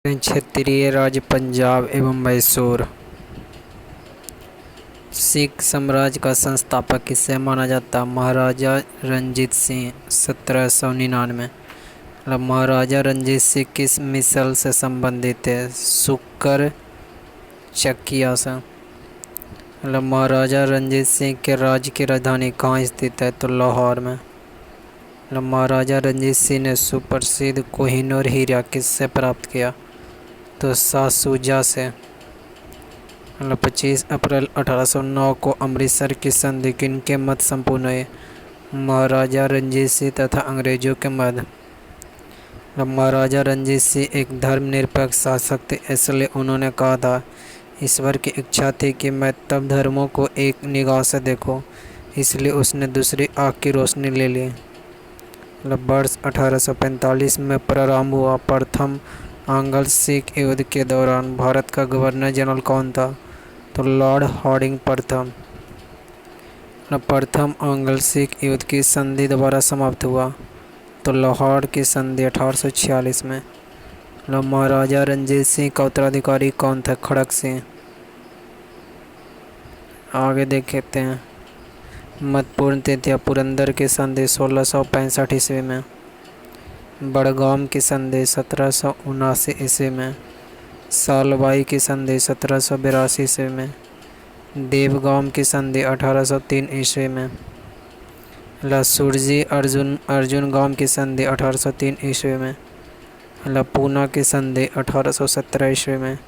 क्षेत्रीय राज्य पंजाब एवं मैसूर। सिख साम्राज्य का संस्थापक किसे माना जाता? महाराजा रंजीत सिंह 1799। महाराजा रंजीत सिंह किस मिसल से संबंधित है? शुक्र चकिया से। महाराजा रंजीत सिंह के राज्य की राजधानी कहाँ स्थित है? तो लाहौर में। महाराजा रंजीत सिंह ने सुप्रसिद्ध कोहिनूर हीरा किससे प्राप्त किया? तो शाह शुजा से। 25 अप्रैल 1809 को अमृतसर की संधि किनके मध्य संपूर्ण हुई? महाराजा रंजीत सिंह तथा अंग्रेजों के मध्य। महाराजा रंजीत सिंह एक धर्मनिरपेक्ष शासक थे, इसलिए उन्होंने कहा था, ईश्वर की इच्छा थी कि मैं तब धर्मों को एक निगाह से देखूं, इसलिए उसने दूसरी आँख की रोशनी ले ली। वर्ष 1845 में प्रारंभ हुआ प्रथम आंग्ल सिख युद्ध के दौरान भारत का गवर्नर जनरल कौन था? तो लॉर्ड हार्डिंग प्रथम। प्रथम आंग्ल सिख युद्ध की संधि दोबारा समाप्त हुआ? तो लाहौर की संधि 1846 में। महाराजा रंजीत सिंह का उत्तराधिकारी कौन था? खड़क सिंह। आगे देखते हैं। महत्वपूर्ण तिथियां: पुरंदर की संधि 1665 ईस्वी में, बड़गाम की संधि 1779 ईस्वी में, सालबाई की संधि 1782 ईस्वी में, देवगाम की संधि 1803 ईस्वी में, सुरजी अर्जुन गांव की संधि 1803 ईस्वी में, पूना की संधि 1817 ईस्वी में,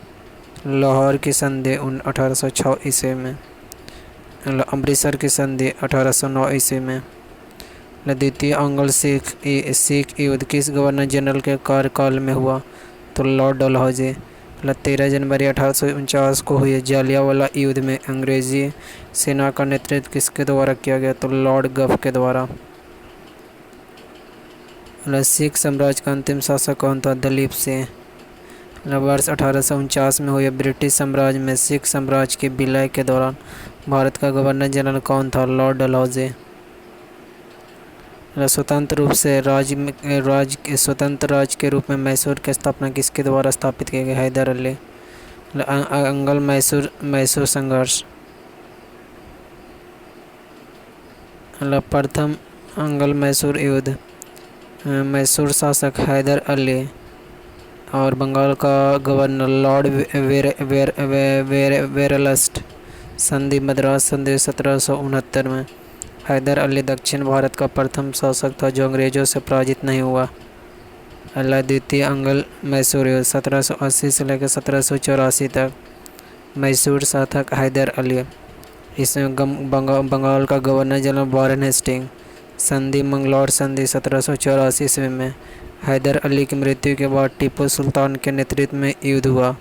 लाहौर की संधि 1806 ईस्वी में, अमृतसर की संधि 1809 ईस्वी में। द्वितीय आंग्ल सिख युद्ध किस गवर्नर जनरल के कार्यकाल में हुआ? तो लॉर्ड डलहौजी। 13 जनवरी 1849 को हुए जालियांवाला युद्ध में अंग्रेजी सेना का नेतृत्व किसके द्वारा किया गया? तो लॉर्ड गफ के द्वारा। सिख साम्राज्य का अंतिम शासक कौन था? दलीप सिंह। वर्ष 1849 में हुए ब्रिटिश साम्राज्य में सिख साम्राज्य के विलय के दौरान भारत का गवर्नर जनरल कौन था? लॉर्ड डलहौजी। स्वतंत्र रूप से स्वतंत्र राज्य के रूप में मैसूर की स्थापना किसके द्वारा स्थापित किया गया? हैदर अली। अंगल मैसूर संघर्ष। प्रथम अंगल मैसूर युद्ध, मैसूर शासक हैदर अली और बंगाल का गवर्नर लॉर्ड वेरलस्ट। संधि मद्रास संधि 1769 में। हैदर अली दक्षिण भारत का प्रथम शासक था जो अंग्रेजों से पराजित नहीं हुआ। द्वितीय अंगल मैसूर युद्ध 1780 से लेकर 1784 तक। मैसूर शासक हैदर अली, इसमें बंगाल का गवर्नर जनरल वारेन हेस्टिंग। संधि मंगलौर संधि 1784 ईस्वी में। हैदर अली की मृत्यु के बाद टीपू सुल्तान के नेतृत्व में युद्ध हुआ।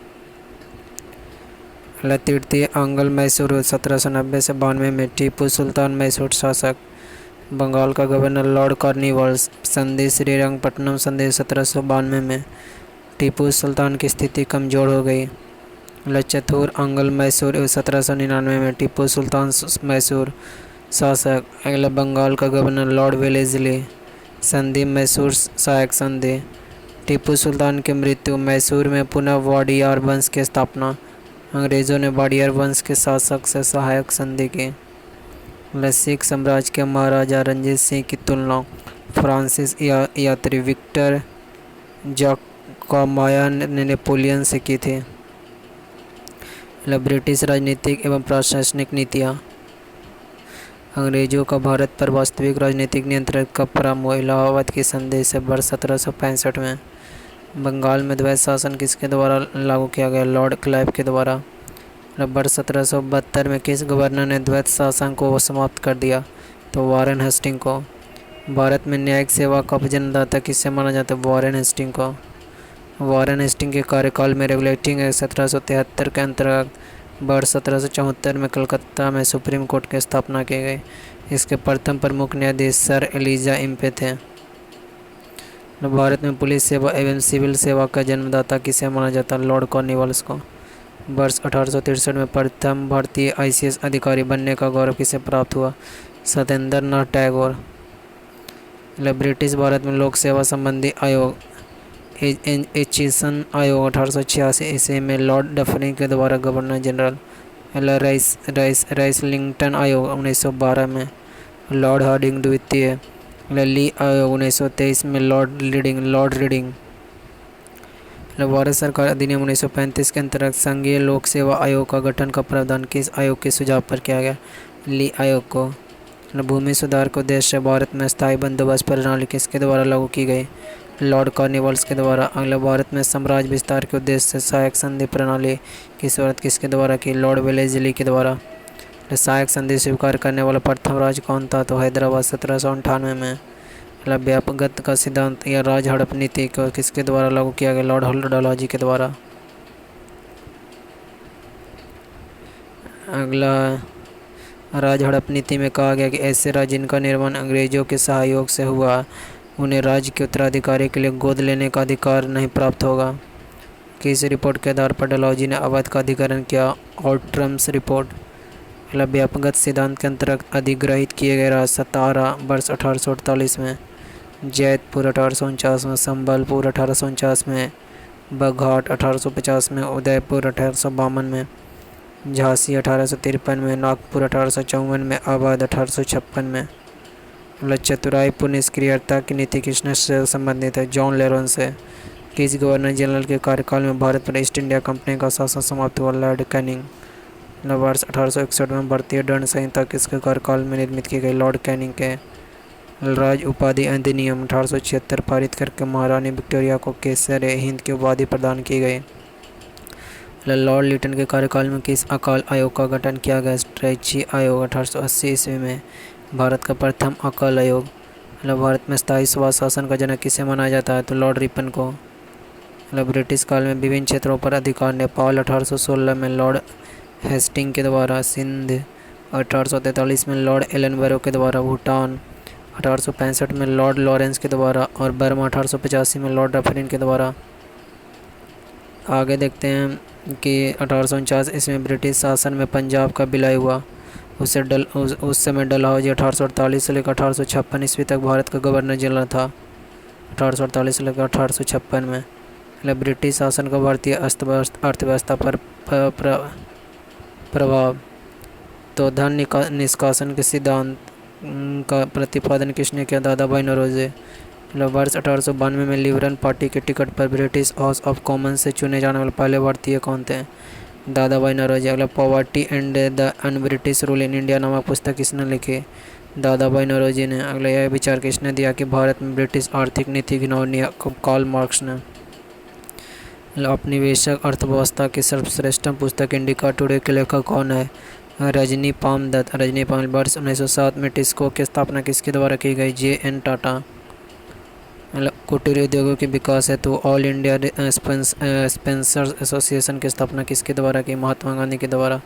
तृतीय आंग्ल मैसूर युद्ध 1790 से 92 में। टीपू सुल्तान मैसूर शासक, बंगाल का गवर्नर लॉर्ड कॉर्नवालिस। संधि श्रीरंगपट्टनम संधि 1792 में। टीपू सुल्तान की स्थिति कमजोर हो गई। चतुर्थ आंग्ल मैसूर युद्ध 1799 में। टीपू सुल्तान मैसूर शासक, बंगाल का गवर्नर लॉर्ड वेलेस्ली। संधि मैसूर सहायक संधि। टीपू सुल्तान की मृत्यु। मैसूर में पुनः वाडियार वंश की स्थापना। अंग्रेज़ों ने वाडियार वंश के शासक से सहायक संधि की। सिख साम्राज्य के महाराजा रंजीत सिंह की तुलना फ्रांसीस यात्री विक्टर जाकोमाया ने नेपोलियन से की थी। ब्रिटिश राजनीतिक एवं प्रशासनिक नीतियाँ। अंग्रेजों का भारत पर वास्तविक राजनीतिक नियंत्रण कब प्रारंभ हुआ? इलाहाबाद की संधि से वर्ष 1765 में। बंगाल में द्वैत शासन किसके द्वारा लागू किया गया? लॉर्ड क्लाइव के द्वारा। वर्ष 1772 में किस गवर्नर ने द्वैत शासन को समाप्त कर दिया? तो वारेन हेस्टिंग को। भारत में न्यायिक सेवा का जन्मदाता किसे माना जाता है? वारेन हेस्टिंग को। वारेन हेस्टिंग के कार्यकाल में रेगुलेटिंग एक्ट 1773 के अंतर्गत वर्ष 1774 में कलकत्ता में सुप्रीम कोर्ट की स्थापना की गई। इसके प्रथम प्रमुख न्यायाधीश सर एलिजा इम्पे थे। भारत में पुलिस सेवा एवं सिविल सेवा का जन्मदाता किसे माना जाता है? लॉर्ड कॉर्नवालिस को। वर्ष 1863 में प्रथम भारतीय ICS अधिकारी बनने का गौरव किसे प्राप्त हुआ? सत्येंद्र नाथ टैगोर। ब्रिटिश भारत में लोक सेवा संबंधी आयोग एचिसन आयोग 1886 ईस्वी में लॉर्ड डफरिन के द्वारा गवर्नर जनरल। राइसलिंगटन आयोग 1912 में। लॉर्ड हार्डिंग द्वितीय। ली आयोग 1923 में। Lord reading. भारत सरकार अधिनियम 1935 के अंतर्गत संघीय लोक सेवा आयोग का गठन का प्रावधान किस आयोग के सुझाव पर किया गया? ली आयोग को। भूमि सुधार के उद्देश्य से भारत में स्थायी बंदोबस्त प्रणाली किसके द्वारा लागू की गई? लॉर्ड कॉर्नवालिस के द्वारा। अगला, भारत में साम्राज्य विस्तार के उद्देश्य से सहायक संधि प्रणाली की शुरुआत किसके द्वारा की? लॉर्ड वेलेस्ली के द्वारा। सहायक संधि स्वीकार करने वाला प्रथम राज्य कौन था? तो हैदराबाद 1798 में। व्यापकता का सिद्धांत या राज हड़प नीति को किसके द्वारा लागू किया गया? लॉर्ड डलहौजी के द्वारा। अगला, राज हड़प नीति में कहा गया कि ऐसे राज्य जिनका निर्माण अंग्रेजों के सहयोग से हुआ उन्हें राज्य के उत्तराधिकारी के लिए गोद लेने का अधिकार नहीं प्राप्त होगा। किस रिपोर्ट के आधार पर डलहौजी ने अवध का अधिग्रहण किया? ऑट्रम्स रिपोर्ट। व्यापकता सिद्धांत के अंतर्गत अधिग्रहित किए गए राज्य सतारा वर्ष 1848 में। जैतपुर 1849 में। संबलपुर 1849 में। बघाट 1850 में। उदयपुर 1852 में। झांसी 1853 में। नागपुर 1854 में। अवध 1856 में। चतुराईपुर निष्क्रियता की नीति किसने से संबंधित है? जॉन लेरॉन से। किस गवर्नर जनरल के कार्यकाल में भारत पर ईस्ट इंडिया कंपनी का शासन समाप्त हुआ? Lord Canning. वर्ष 1861 में भारतीय दंड संहिता किसके कार्यकाल में निर्मित की गई? लॉर्ड कैनिंग के। राज उपाधि अधिनियम 1876 पारित करके महारानी विक्टोरिया को केसर हिंद की उपाधि प्रदान की गई। लॉर्ड लिटन के कार्यकाल में किस अकाल आयोग का गठन किया गया? स्ट्रेची आयोग 1880 ईस्वी में। भारत का प्रथम अकाल आयोग। भारत में स्थायी स्वराज शासन का जनक किसे माना जाता है? तो लॉर्ड रिपन को। ब्रिटिश काल में विभिन्न क्षेत्रों पर अधिकार नेपाल 1816 में लॉर्ड हेस्टिंग के द्वारा। सिंध 1843 में लॉर्ड एलनबरो के द्वारा। भूटान 1865 में लॉर्ड लॉरेंस के द्वारा। और बर्मा 1885 में लॉर्ड डफरिन के द्वारा। आगे देखते हैं कि 1849 इसमें ब्रिटिश शासन में पंजाब का विलय हुआ। उस समय डलहौजी 1848 से लेकर 1856 ईस्वी तक भारत का गवर्नर जनरल था। 1848 से लेकर 1856 में। ब्रिटिश शासन का भारतीय अर्थव्यवस्था पर प्रभाव। तो धन निष्कासन के सिद्धांत का प्रतिपादन किसने किया? दादाभाई नौरोजी। वर्ष 1892 में लिबरल पार्टी के टिकट पर ब्रिटिश हाउस ऑफ कॉमन्स से चुने जाने वाले पहले भारतीय कौन थे? दादाभाई नौरोजी। अगला, poverty and the un British rule in India नामक पुस्तक किसने लिखी? दादाभाई नौरोजी ने। अगला, यह विचार किसने दिया कि भारत में ब्रिटिश आर्थिक नीति घिनौनी है? कार्ल मार्क्स ने। औपनिवेशिक अर्थव्यवस्था की सर्वश्रेष्ठ पुस्तक इंडिका टुडे के लेखक कौन है? रजनी पाम दत्त। रजनी पाम। वर्ष 1907 में टिस्को की स्थापना किसके द्वारा की गई? जे.एन. टाटा। कुटीर उद्योगों के विकास हेतु ऑल इंडिया स्पेंसर्स एसोसिएशन की स्थापना किसके द्वारा की? महात्मा गांधी के द्वारा।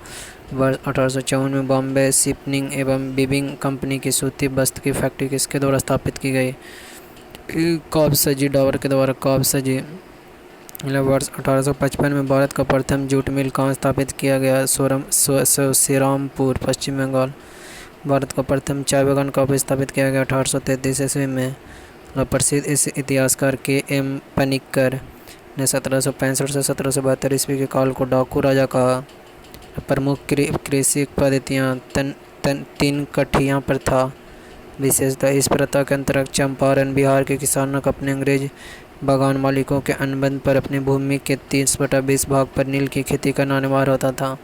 वर्ष 1854 में बॉम्बे शिपिंग एवं वीविंग कंपनी की सूती वस्त्र की फैक्ट्री किसके द्वारा स्थापित की गई? कॉबसजी डावर के द्वारा। कॉबसजी। वर्ष 1855 में भारत का प्रथम जूट मिल कहाँ स्थापित किया गया? श्रीरामपुर, पश्चिम बंगाल। भारत का प्रथम चाय बागान कब स्थापित किया गया? 1833 ईस्वी में। प्रसिद्ध इतिहासकार के.एम. पनिक्कर ने 1765 से 1772 ईस्वी के काल को डाकू राजा कहा। प्रमुख कृषि पद्धतियाँ 3 कठिया प्रथा। विशेषतः इस प्रथा के अंतर्गत चंपारण बिहार के किसानों को अपने अंग्रेज बागान मालिकों के अनुबंध पर अपनी भूमि के 30/20 भाग पर नील की खेती करना अनिवार्य होता था।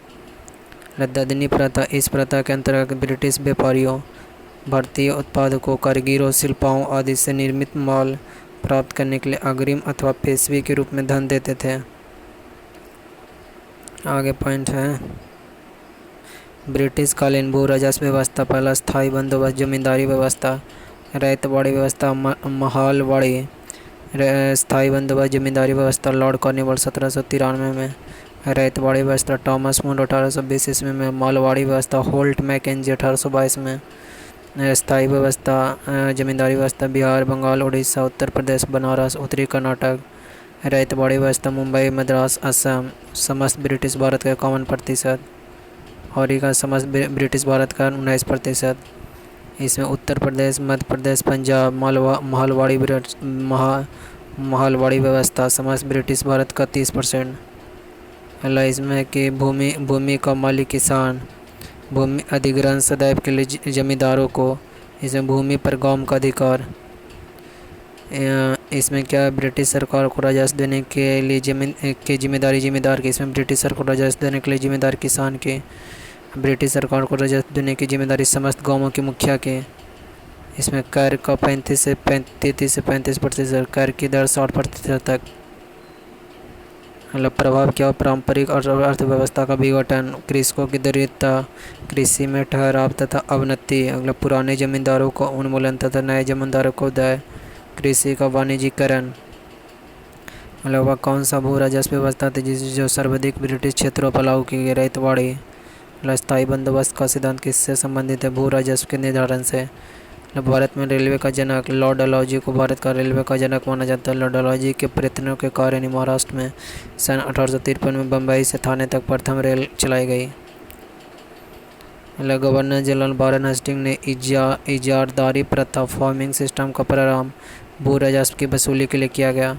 ददनी प्रथा। इस प्रथा के अंतर्गत ब्रिटिश व्यापारियों भारतीय उत्पादकों, कारीगरों, शिल्पियों आदि से निर्मित माल प्राप्त करने के लिए अग्रिम अथवा पेशवी के रूप में धन देते थे। आगे पॉइंट है, ब्रिटिश कालीन भू राजस्व व्यवस्था। पहला, स्थायी बंदोबस्त जमींदारी व्यवस्था। रैयतवाड़ी व्यवस्था। महालवाड़ी। स्थायी बंदोबस्त जमींदारी व्यवस्था लॉर्ड कॉर्नवालिस 1793 में। रैयतवाड़ी व्यवस्था टॉमस मूर 1820 ईस्वी में। मालवाड़ी व्यवस्था होल्ट मैकेंजी 1822 में। स्थायी व्यवस्था जमींदारी व्यवस्था बिहार, बंगाल, उड़ीसा, उत्तर प्रदेश, बनारस, उत्तरी कर्नाटक। रैयतवाड़ी व्यवस्था मुंबई, मद्रास, असम। समस्त ब्रिटिश भारत का 51%। और ये का समस्त ब्रिटिश भारत का 19%। इसमें उत्तर प्रदेश, मध्य प्रदेश, पंजाब, महलवाड़ी व्यवस्था, समस्त ब्रिटिश भारत का 30%। इसमें कि भूमि का मालिक किसान, भूमि अधिग्रहण सदैव के लिए जमींदारों को, इसमें भूमि पर गांव का अधिकार। इसमें क्या, ब्रिटिश सरकार को राजस्व देने के लिए जिम्मेदारी जमींदार की। इसमें ब्रिटिश सरकार को राजस्व देने के लिए जिम्मेदार किसान के। ब्रिटिश सरकार को राजस्व देने की जिम्मेदारी समस्त गांवों के मुखिया के। इसमें कर का 33 से 35%, कर की दर 60% तक। मतलब प्रभाव क्या, पारंपरिक अर्थव्यवस्था का विघटन, कृषकों की दरिद्रता, कृषि में ठहराव तथा अवनति। मतलब पुराने जमींदारों का उन्मूलन तथा नए जमींदारों को उदय, कृषि का वाणिज्यीकरण। मतलब वह कौन सा भू राजस्व व्यवस्था थी जो सर्वाधिक ब्रिटिश क्षेत्रों पर लागू की गई, रैयतवाड़ी। स्थायी बंदोबस्त का सिद्धांत किससे संबंधित है, भू राजस्व के निर्धारण से। भारत में रेलवे का जनक, लॉर्ड डलहौजी को भारत का रेलवे का जनक माना जाता है। लॉर्ड डलहौजी के प्रयत्नों के कारण महाराष्ट्र में सन 1853 में बम्बई से थाने तक प्रथम रेल चलाई गई। गवर्नर जनरल वारेन हेस्टिंग ने इजारदारी प्रथा, फार्मिंग सिस्टम का प्रारंभ भू राजस्व की वसूली के लिए किया गया।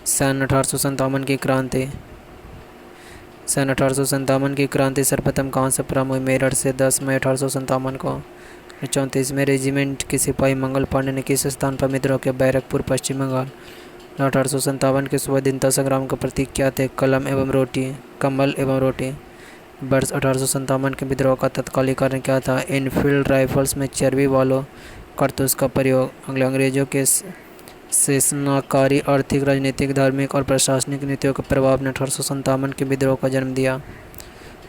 सन 1857 की क्रांति, सन 1857 की क्रांति सर्वप्रथम कहाँ से प्रारंभ हुई, मेरठ से 10 मई 1857 को। 34वें रेजिमेंट के सिपाही मंगल पांडे ने किस स्थान पर विद्रोह किया, बैरकपुर, पश्चिम बंगाल। 1857 के स्वाधीनता संग्राम का प्रतीक क्या थे, कमल एवं रोटी। वर्ष 1857 के विद्रोह का तत्कालिक कारण क्या था, इनफील्ड राइफल्स में चर्बी वालों कारतूस का प्रयोग। अंग्रेजों के शासनकारी आर्थिक, राजनीतिक, धार्मिक और प्रशासनिक नीतियों के प्रभाव ने 1857 के विद्रोह का जन्म दिया।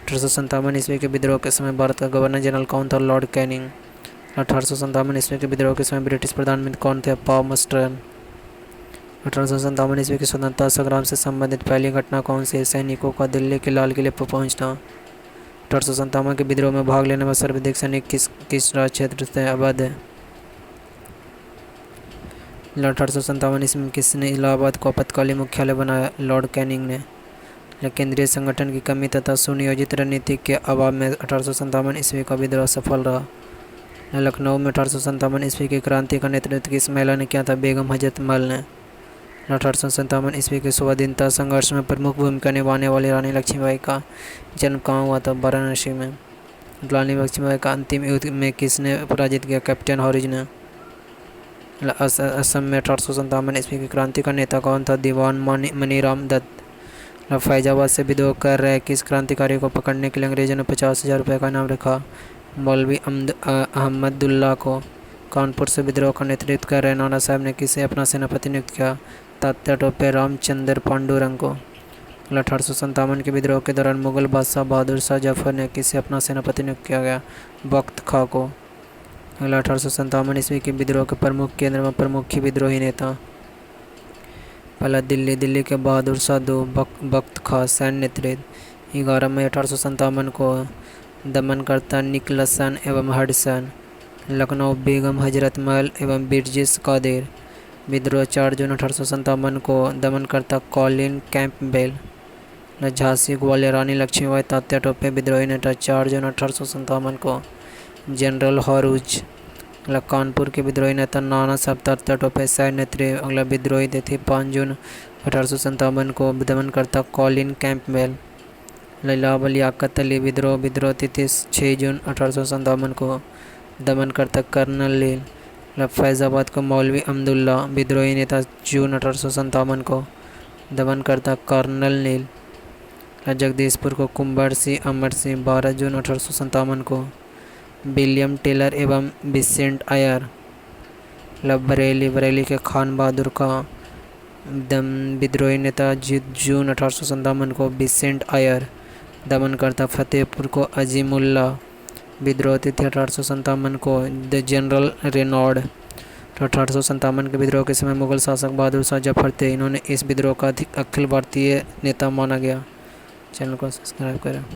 1857 ईस्वी के विद्रोह के समय भारत का गवर्नर जनरल कौन था, लॉर्ड कैनिंग। 1857 ईस्वी के विद्रोह के समय ब्रिटिश प्रधानमंत्री कौन थे, पामस्टर्न। 1857 ईस्वी के स्वतंत्रता संग्राम से संबंधित पहली घटना कौन सी है, सैनिकों का दिल्ली के लाल किले पर पहुंचना। 1857 के विद्रोह में भाग लेने वाले सर्वाधिक सैनिक किस राज्य क्षेत्र से अवध है। 1857 ईस्वी में किसने इलाहाबाद को आपातकालीन मुख्यालय बनाया, लॉर्ड कैनिंग ने। केंद्रीय संगठन की कमी तथा सुनियोजित रणनीति के अभाव में 1857 ईस्वी का विद्रोह सफल रहा। लखनऊ में 1857 ईस्वी की क्रांति का नेतृत्व किस महिला ने किया था, बेगम हजरत महल ने। 1857 ईस्वी के स्वाधीनता संघर्ष में प्रमुख भूमिका निभाने वाली रानी लक्ष्मीबाई का जन्म कहाँ हुआ था, वाराणसी में। रानी लक्ष्मीबाई का अंतिम युद्ध में किसने पराजित किया, कैप्टन हॉरिज ने। असम में 1857 ईस्वी की क्रांति का नेता कौन था, दीवान मनीराम दत्त। फैजाबाद से विद्रोह कर रहे किस क्रांतिकारी को पकड़ने के लिए अंग्रेजों ने 50,000 रुपये का इनाम रखा, मौलवी अहमदुल्ला को। कानपुर से विद्रोह का नेतृत्व कर रहे नाना साहब ने किसे अपना सेनापति नियुक्त किया, तात्या टोपे रामचंद्र पांडुरंग को। 1857 के विद्रोह के दौरान मुगल बादशाह बहादुर शाह जफर ने किसे अपना सेनापति नियुक्त किया गया, बख्त खां को। 1857 ईस्वी के विद्रोह के प्रमुख केंद्र में प्रमुख विद्रोही नेता, पहला दिल्ली के बहादुर शाह, दो बख्त खां। सैन्य नेतृत्व 11 मई 1857 को दमनकर्ता निकलसन एवं हडसन। लखनऊ, बेगम हजरत महल एवं बिरजिस कादिर। विद्रोह 4 जून 1857 को दमनकर्ता कॉलिन कैंपबेल। झांसी, ग्वालियर, रानी लक्ष्मीबाई, तात्या टोपे। विद्रोही नेता 4 जून 1857 को जनरल हॉरूज। कानपुर के विद्रोही नेता नाना साहब, तात्या टोपे। सैन्य नेतृत्व अगला विद्रोही तिथि 5 जून 1857 को दमनकर्ता कॉलिन कैंपबेल। इलाहाबाद, लियाकत अली। विद्रोह तिथि 6 जून 1857 को दमनकर्ता कर्नल लील। फैज़ाबाद को मौलवी अहमदुल्ला। विद्रोही नेता जून 1857 को दमनकर्ता कर्नल नील। जगदीशपुर को कुंवर सिंह अमर सिंह। 12 जून 1857 को विलियम टेलर एवं विसेंट आयर। बरेली के खान बहादुर का विद्रोही नेता जून 1857 को विसेंट आयर। दमनकर्ता फतेहपुर को अजीमुल्ला। विद्रोह तिथि 1857 को द जनरल रेनॉल्ड। 1857 के विद्रोह के समय मुगल शासक बहादुर शाह जफर थे। इन्होंने इस विद्रोह का अखिल भारतीय नेता माना गया। चैनल को सब्सक्राइब करें।